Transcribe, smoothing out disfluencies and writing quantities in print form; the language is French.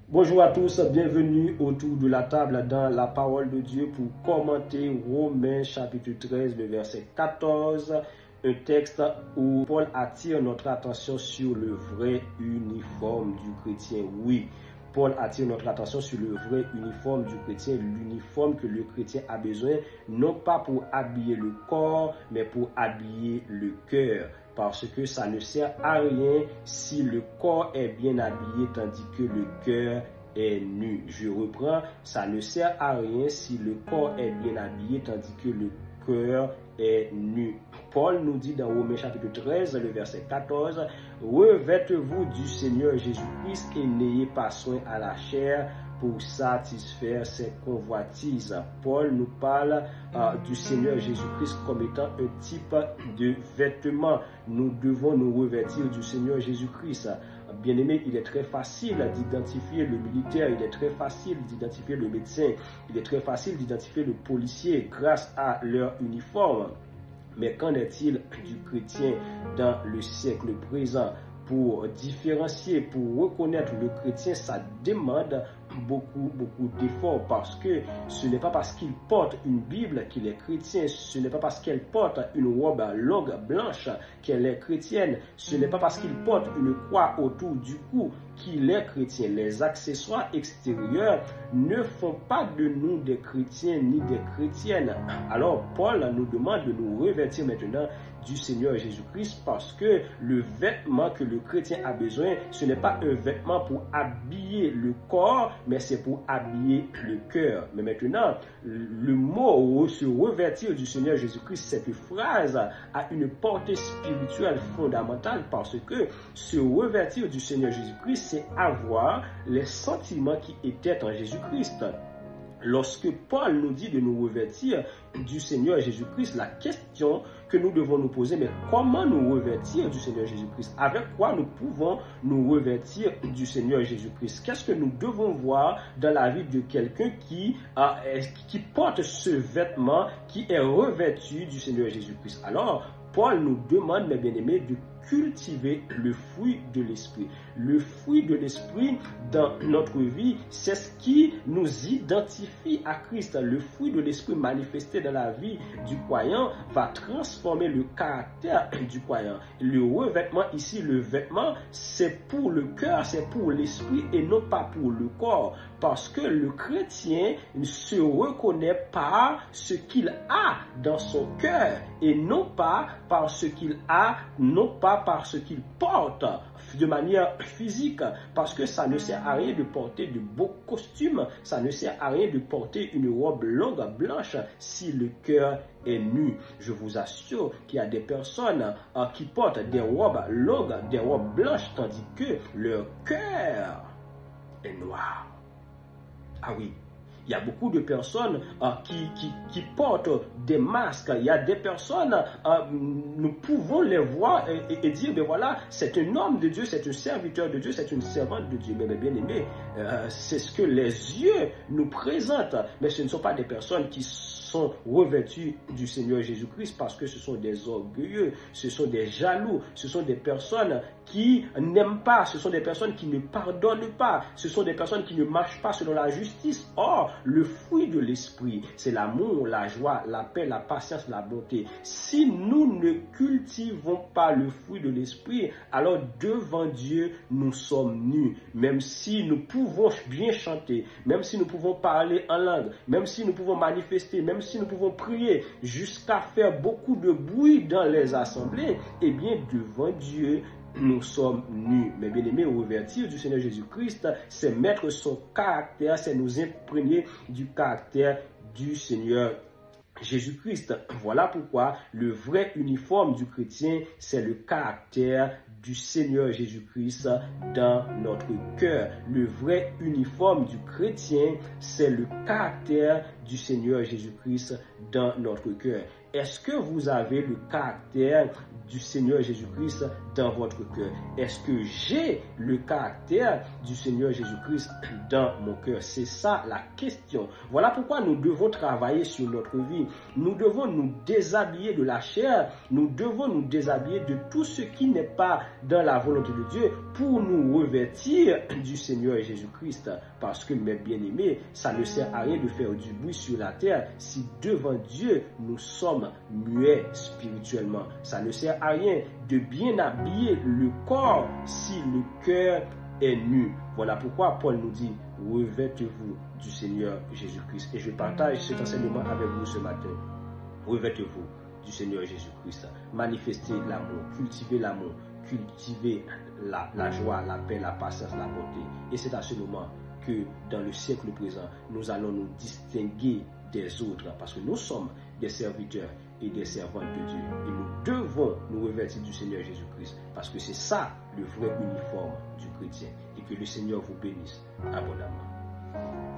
Bonjour à tous, bienvenue autour de la table dans la parole de Dieu pour commenter Romains chapitre 13, le verset 14, un texte où Paul attire notre attention sur le vrai uniforme du chrétien. Oui, Paul attire notre attention sur le vrai uniforme du chrétien, l'uniforme que le chrétien a besoin, non pas pour habiller le corps, mais pour habiller le cœur. Parce que ça ne sert à rien si le corps est bien habillé tandis que le cœur est nu. Je reprends, ça ne sert à rien si le corps est bien habillé tandis que le cœur est nu. Paul nous dit dans Romains chapitre 13, le verset 14, « Revêtez-vous du Seigneur Jésus-Christ et n'ayez pas soin à la chair pour satisfaire ses convoitises. » Paul nous parle du Seigneur Jésus-Christ comme étant un type de vêtement. Nous devons nous revêtir du Seigneur Jésus-Christ. Bien-aimé, il est très facile d'identifier le militaire, il est très facile d'identifier le médecin, il est très facile d'identifier le policier grâce à leur uniforme. Mais qu'en est-il du chrétien dans le siècle présent? Pour différencier, pour reconnaître le chrétien, ça demande beaucoup d'efforts parce que ce n'est pas parce qu'il porte une Bible qu'il est chrétien, ce n'est pas parce qu'elle porte une robe longue blanche qu'elle est chrétienne, ce n'est pas parce qu'il porte une croix autour du cou qu'il est chrétien. Les accessoires extérieurs ne font pas de nous des chrétiens ni des chrétiennes. Alors Paul nous demande de nous revêtir maintenant du Seigneur Jésus-Christ parce que le vêtement que le chrétien a besoin, ce n'est pas un vêtement pour habiller le corps, mais c'est pour habiller le cœur. Mais maintenant, le mot se revêtir du Seigneur Jésus-Christ, cette phrase a une portée spirituelle fondamentale parce que se revêtir du Seigneur Jésus-Christ, c'est avoir les sentiments qui étaient en Jésus-Christ. Lorsque Paul nous dit de nous revêtir du Seigneur Jésus-Christ, la question que nous devons nous poser, mais comment nous revêtir du Seigneur Jésus-Christ? Avec quoi nous pouvons nous revêtir du Seigneur Jésus-Christ? Qu'est-ce que nous devons voir dans la vie de quelqu'un qui porte ce vêtement, qui est revêtu du Seigneur Jésus-Christ? Alors, Paul nous demande, mes bien-aimés, de cultiver le fruit de l'esprit. Le fruit de l'esprit dans notre vie, c'est ce qui nous identifie à Christ. Le fruit de l'esprit manifesté dans la vie du croyant va transformer le caractère du croyant. Le revêtement ici, le vêtement, c'est pour le cœur, c'est pour l'esprit et non pas pour le corps. Parce que le chrétien ne se reconnaît par ce qu'il a dans son cœur et non pas par ce qu'il a, non pas par ce qu'il porte de manière physique, parce que ça ne sert à rien de porter de beaux costumes, ça ne sert à rien de porter une robe longue blanche si le cœur est nu. Je vous assure qu'il y a des personnes qui portent des robes longues, des robes blanches, tandis que leur cœur est noir. Ah oui. Il y a beaucoup de personnes qui portent des masques. Il y a des personnes, nous pouvons les voir et dire, ben voilà, c'est un homme de Dieu, c'est un serviteur de Dieu, c'est une servante de Dieu. Mais bien aimé, c'est ce que les yeux nous présentent. Mais ce ne sont pas des personnes qui sont revêtues du Seigneur Jésus-Christ parce que ce sont des orgueilleux, ce sont des jaloux, ce sont des personnes qui n'aiment pas, ce sont des personnes qui ne pardonnent pas, ce sont des personnes qui ne marchent pas selon la justice. Or, le fruit de l'esprit, c'est l'amour, la joie, la paix, la patience, la bonté. Si nous ne cultivons pas le fruit de l'esprit, alors devant Dieu, nous sommes nus. Même si nous pouvons bien chanter, même si nous pouvons parler en langue, même si nous pouvons manifester, même si nous pouvons prier, jusqu'à faire beaucoup de bruit dans les assemblées, eh bien, devant Dieu, nous sommes nus. Mais bien aimés, revêtir du Seigneur Jésus-Christ, c'est mettre son caractère, c'est nous imprégner du caractère du Seigneur Jésus-Christ. Voilà pourquoi le vrai uniforme du chrétien, c'est le caractère du Seigneur Jésus-Christ dans notre cœur. Le vrai uniforme du chrétien, c'est le caractère du Seigneur Jésus-Christ dans notre cœur. Est-ce que vous avez le caractère du Seigneur Jésus-Christ dans votre cœur? Est-ce que j'ai le caractère du Seigneur Jésus-Christ dans mon cœur? C'est ça la question. Voilà pourquoi nous devons travailler sur notre vie. Nous devons nous déshabiller de la chair. Nous devons nous déshabiller de tout ce qui n'est pas dans la volonté de Dieu pour nous revêtir du Seigneur Jésus-Christ. Parce que, mes bien-aimés, ça ne sert à rien de faire du bruit sur la terre si devant Dieu nous sommes muets spirituellement. Ça ne sert à rien de bien habiller le corps si le cœur est nu. Voilà pourquoi Paul nous dit, revêtez-vous du Seigneur Jésus-Christ. Et je partage cet enseignement avec vous ce matin. Revêtez-vous du Seigneur Jésus-Christ. Manifestez l'amour, cultivez l'amour, cultivez la joie, la paix, la patience, la bonté. Et c'est à ce moment que dans le siècle présent, nous allons nous distinguer des autres parce que nous sommes des serviteurs et des servantes de Dieu. Et nous devons nous revêtir du Seigneur Jésus-Christ parce que c'est ça le vrai uniforme du chrétien. Et que le Seigneur vous bénisse abondamment.